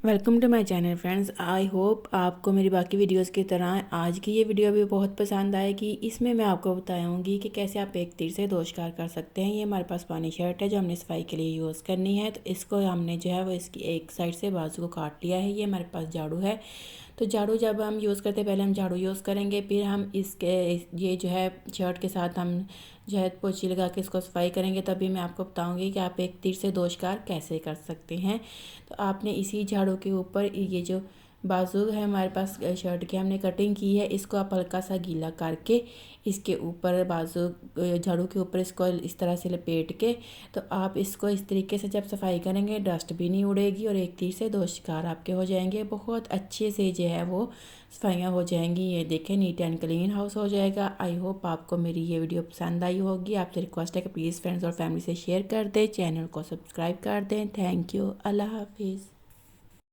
Welcome to my channel friends. I hope आपको मेरी बाकी वीडियोस की तरह आज की ये वीडियो भी बहुत पसंद आएगी। इसमें मैं आपको बताऊंगी कि कैसे आप एक तीर से दो शिकार कर सकते हैं। ये हमारे पास पानी शर्ट है जो हमने सफाई के लिए यूज़ करनी है। तो इसको हमने जो है वो इसकी एक साइड से बाजू को काट लिया है। ये हमारे पास झाड़ू है। तो झाड़ू जब हम यूज़ करते हैं पहले हम झाड़ू यूज़ करेंगे, फिर हम इसके ये जो है शर्ट के साथ हम जो है पोछी लगा के इसको सफाई करेंगे। तभी मैं आपको बताऊंगी कि आप एक तीर से दो शिकार कैसे कर सकते हैं। तो आपने इसी झाड़ू के ऊपर ये जो बाजू है हमारे पास शर्ट की हमने कटिंग की है, इसको आप हल्का सा गीला करके इसके ऊपर बाजू झाड़ू के ऊपर इसको इस तरह से लपेट के तो आप इसको इस तरीके से जब सफाई करेंगे डस्ट भी नहीं उड़ेगी और एक तीर से दो शिकार आपके हो जाएंगे। बहुत अच्छे से जो है वो सफाइयाँ हो जाएंगी। ये देखें नीट एंड क्लीन हाउस हो जाएगा। आई होप आपको मेरी ये वीडियो पसंद आई होगी। आपसे रिक्वेस्ट है कि प्लीज़ फ्रेंड्स और फैमिली से शेयर कर दें, चैनल को सब्सक्राइब कर दें। Thank you. अल्लाह हाफिज़।